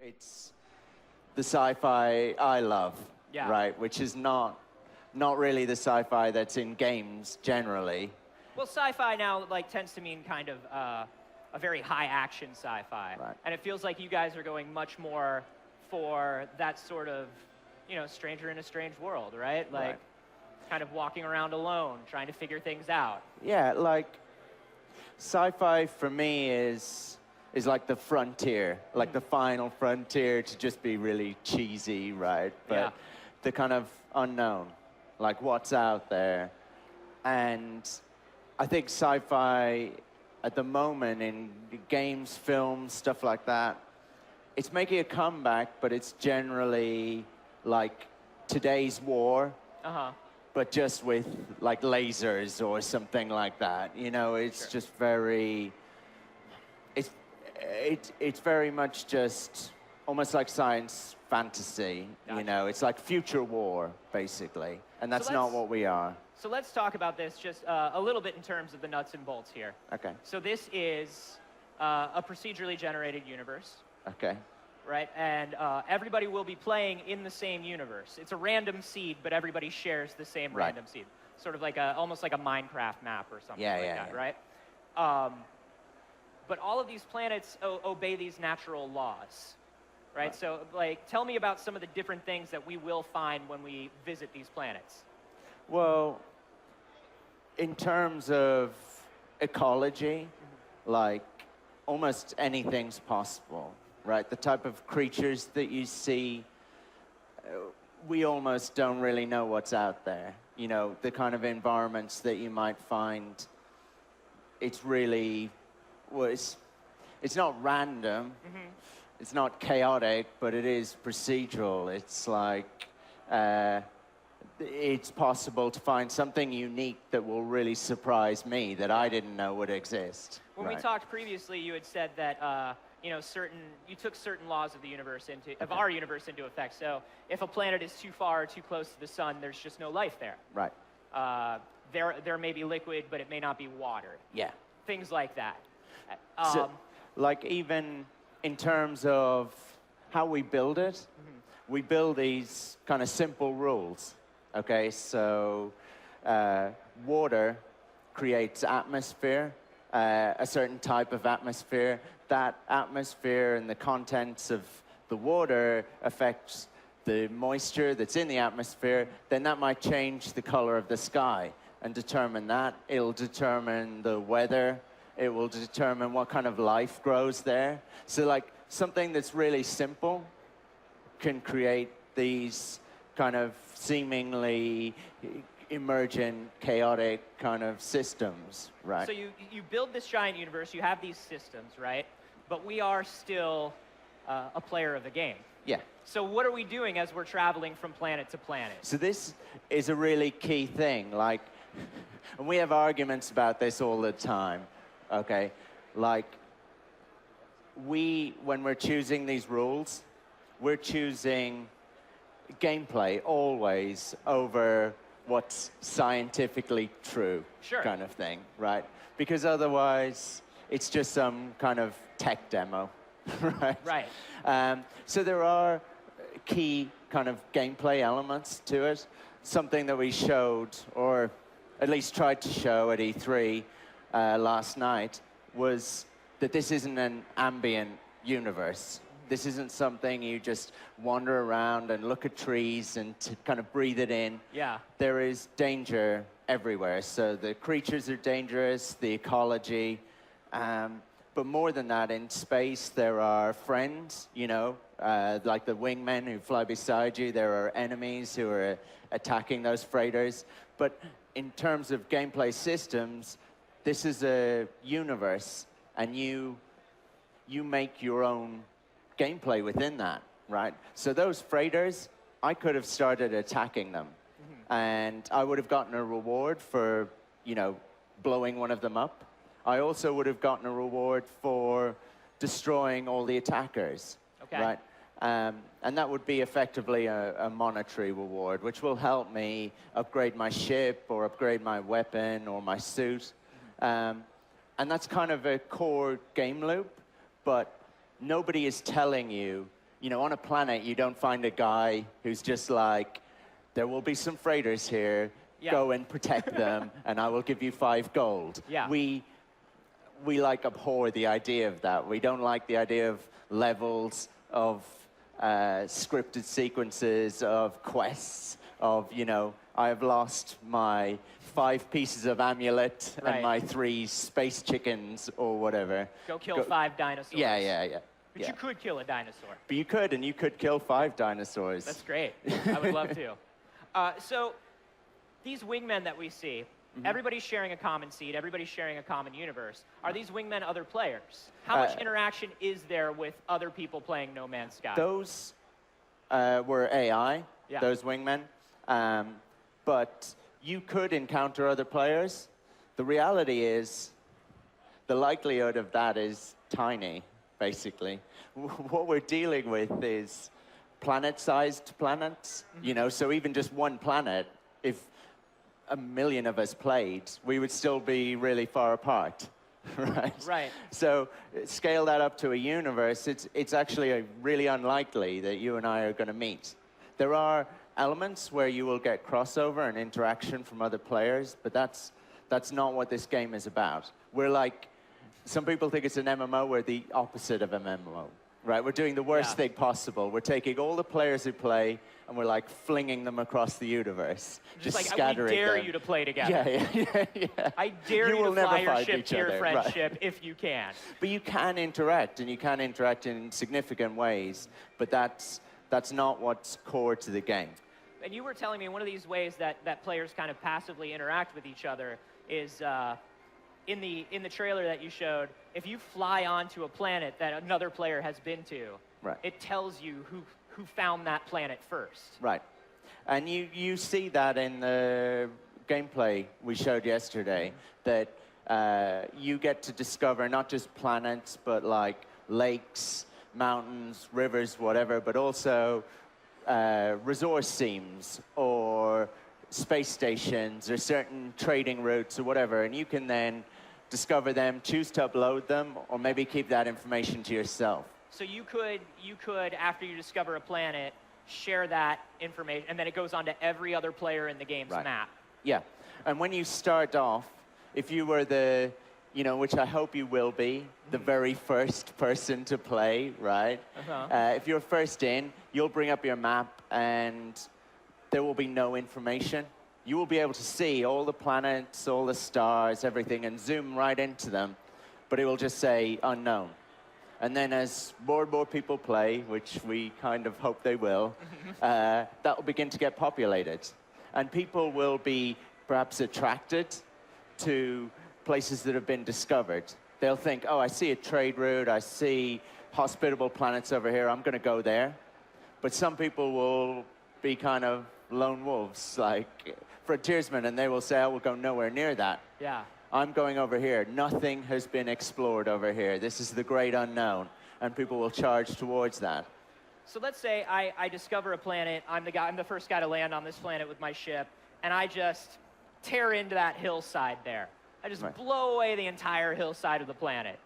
It's the sci-fi I love, right? Which is not really the sci-fi that's in games generally. Well, sci-fi now tends to mean kind of a very high action sci-fi, and it feels like you guys are going much more for that sort of, stranger in a strange world, right? Kind of walking around alone, trying to figure things out. Yeah, sci-fi for me is like the frontier, like the final frontier, to just be really cheesy, right? But the kind of unknown, like what's out there. And I think sci-fi at the moment in games, films, stuff like that, it's making a comeback, but it's generally like today's war, but just with like lasers or something like that. It's just very, it's very much just almost like science fantasy. It's like future war, basically, and that's not what we are. So let's talk about this just a little bit in terms of the nuts and bolts here. Okay. So this is a procedurally generated universe. Okay. Right, and everybody will be playing in the same universe. It's a random seed, but everybody shares the same random seed. Sort of like almost like a Minecraft map or something that, right? But all of these planets obey these natural laws, right? So, tell me about some of the different things that we will find when we visit these planets. Well, in terms of ecology, almost anything's possible. Right, the type of creatures that you see, we almost don't really know what's out there. The kind of environments that you might find, it's really, well, it's not random, it's not chaotic, but it is procedural. It's it's possible to find something unique that will really surprise me that I didn't know would exist. When we talked previously, you had said that you took certain laws of the universe of our universe into effect. So if a planet is too far or too close to the sun, there's just no life there. Right. There may be liquid, but it may not be water. Yeah. Things like that. So, even in terms of how we build it, we build these kind of simple rules. Okay, so water creates atmosphere, a certain type of atmosphere. That atmosphere and the contents of the water affects the moisture that's in the atmosphere. Then that might change the color of the sky and determine that. It'll determine the weather. It will determine what kind of life grows there. So something that's really simple can create these kind of seemingly emergent, chaotic kind of systems, right? So you build this giant universe, you have these systems, right? But we are still a player of the game. Yeah. So what are we doing as we're traveling from planet to planet? So this is a really key thing, and we have arguments about this all the time, okay? When we're choosing these rules, we're choosing gameplay always over what's scientifically true, kind of thing, right? Because otherwise, it's just some kind of tech demo, right? Right. So there are key kind of gameplay elements to it. Something that we showed, or at least tried to show at E3 last night, was that this isn't an ambient universe. This isn't something you just wander around and look at trees and kind of breathe it in. Yeah. There is danger everywhere. So the creatures are dangerous, the ecology. But more than that, in space, there are friends, like the wingmen who fly beside you. There are enemies who are attacking those freighters. But in terms of gameplay systems, this is a universe, and you make your own gameplay within that, right? So those freighters, I could have started attacking them, and I would have gotten a reward for, blowing one of them up. I also would have gotten a reward for destroying all the attackers, right? And that would be effectively a monetary reward, which will help me upgrade my ship or upgrade my weapon or my suit. And that's kind of a core game loop, but nobody is telling you You know, on a planet, you don't find a guy who's just like, there will be some freighters here, go and protect them, and I will give you 5 gold. Yeah. We like abhor the idea of that. We don't like the idea of levels, of scripted sequences, of quests, of, you know, I have lost my 5 pieces of amulet and my 3 space chickens or whatever. Go kill 5 dinosaurs. Yeah. But you could kill a dinosaur. But you could, and you could kill 5 dinosaurs. That's great. I would love to. So these wingmen that we see, everybody's sharing a common seed, everybody's sharing a common universe. Are these wingmen other players? How much interaction is there with other people playing No Man's Sky? Those were AI, those wingmen. But you could encounter other players. The reality is, the likelihood of that is tiny, basically. What we're dealing with is planet-sized planets. You know, so even just one planet, if a million of us played, we would still be really far apart, right? Right. So scale that up to a universe, it's actually really unlikely that you and I are going to meet. There are elements where you will get crossover and interaction from other players, but that's not what this game is about. We're like, some people think it's an MMO, we're the opposite of an MMO, right? We're doing the worst thing possible. We're taking all the players who play and we're like flinging them across the universe, just like, scattering we dare them. you to play together. Yeah. I dare you to fly your ship to your other, friendship right. if you can. But you can interact, and you can interact in significant ways, but that's not what's core to the game. And you were telling me one of these ways that players kind of passively interact with each other is in the trailer that you showed, if you fly onto a planet that another player has been to, it tells you who found that planet first. Right. And you see that in the gameplay we showed yesterday, that you get to discover not just planets, but like lakes, mountains, rivers, whatever, but also resource seams or space stations or certain trading routes or whatever, and you can then discover them, choose to upload them, or maybe keep that information to yourself. So you could, after you discover a planet, share that information, and then it goes on to every other player in the game's map. Yeah, and when you start off, if you were the, you know, which I hope you will be, the very first person to play, right? If you're first in, you'll bring up your map, and there will be no information. You will be able to see all the planets, all the stars, everything, and zoom right into them, but it will just say unknown. And then as more and more people play, which we kind of hope they will, that will begin to get populated. And people will be perhaps attracted to places that have been discovered. They'll think, oh, I see a trade route, I see hospitable planets over here, I'm going to go there. But some people will be kind of lone wolves, like frontiersmen, and they will say, I will go nowhere near that. Yeah. I'm going over here. Nothing has been explored over here. This is the great unknown, and people will charge towards that. So let's say I discover a planet. I'm the first guy to land on this planet with my ship, and I just tear into that hillside there. I just blow away the entire hillside of the planet.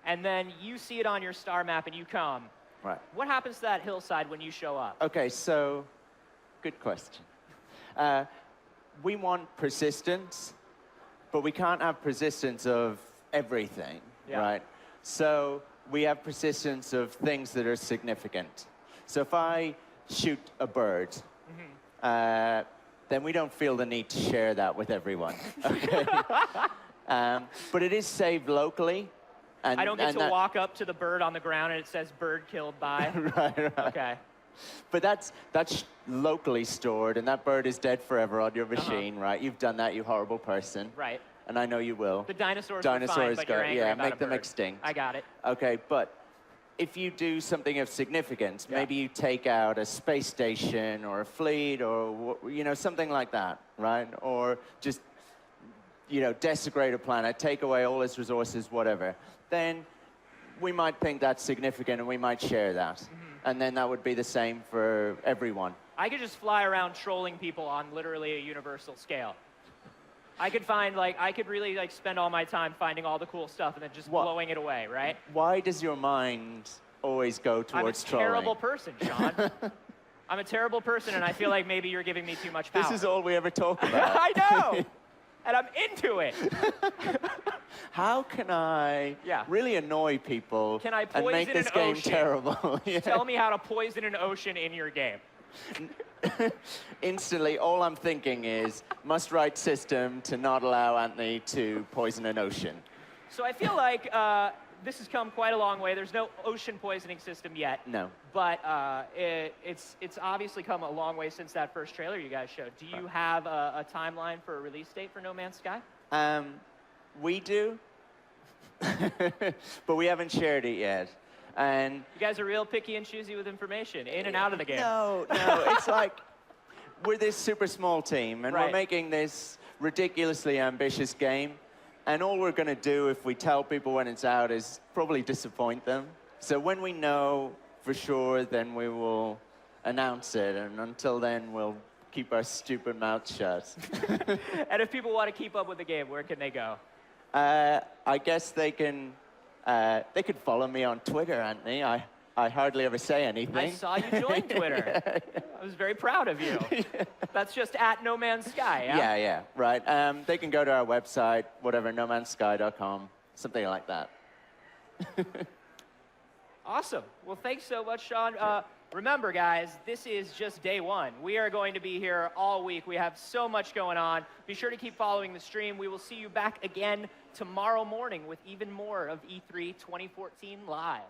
And then you see it on your star map and you come. Right. What happens to that hillside when you show up? Okay, so good question. We want persistence, but we can't have persistence of everything, right? So we have persistence of things that are significant. So if I shoot a bird, then we don't feel the need to share that with everyone. Okay? But it is saved locally. And, I don't get to walk up to the bird on the ground and it says bird killed by. Right. Okay. But that's locally stored, and that bird is dead forever on your machine, right? You've done that, you horrible person. Right. And I know you will. The dinosaurs are fine, but you're angry about make a them bird. extinct. I got it. Okay, but if you do something of significance, maybe you take out a space station or a fleet or, you know, something like that, right? Or just, you know, desecrate a planet, take away all its resources, whatever. Then we might think that's significant and we might share that. And then that would be the same for everyone. I could just fly around trolling people on literally a universal scale. I could find, like, I could really, like, spend all my time finding all the cool stuff and then just blowing it away, right? Why does your mind always go towards I'm a terrible trolling. person, Sean. I'm a terrible person, and I feel like maybe you're giving me too much power. This is all we ever talk about. I know, and I'm into it. How can I really annoy people Can I and make poison this an game ocean? terrible? Yeah. Tell me how to poison an ocean in your game. Instantly, all I'm thinking is, must write system to not allow Anthony to poison an ocean. So I feel like this has come quite a long way. There's no ocean poisoning system yet. No. But it's obviously come a long way since that first trailer you guys showed. Do you have a timeline for a release date for No Man's Sky? We do, but we haven't shared it yet. And you guys are real picky and choosy with information, in and out of the game. No, it's like we're this super small team, and we're making this ridiculously ambitious game. And all we're going to do if we tell people when it's out is probably disappoint them. So when we know for sure, then we will announce it. And until then, we'll keep our stupid mouths shut. And if people want to keep up with the game, where can they go? I guess they can follow me on Twitter, Anthony. I hardly ever say anything. I saw you join Twitter. I was very proud of you. That's just at No Man's Sky, yeah? Yeah, right. They can go to our website, whatever, nomansky.com, something like that. Awesome. Well, thanks so much, Sean. Remember, guys, this is just day one. We are going to be here all week. We have so much going on. Be sure to keep following the stream. We will see you back again tomorrow morning with even more of E3 2014 Live.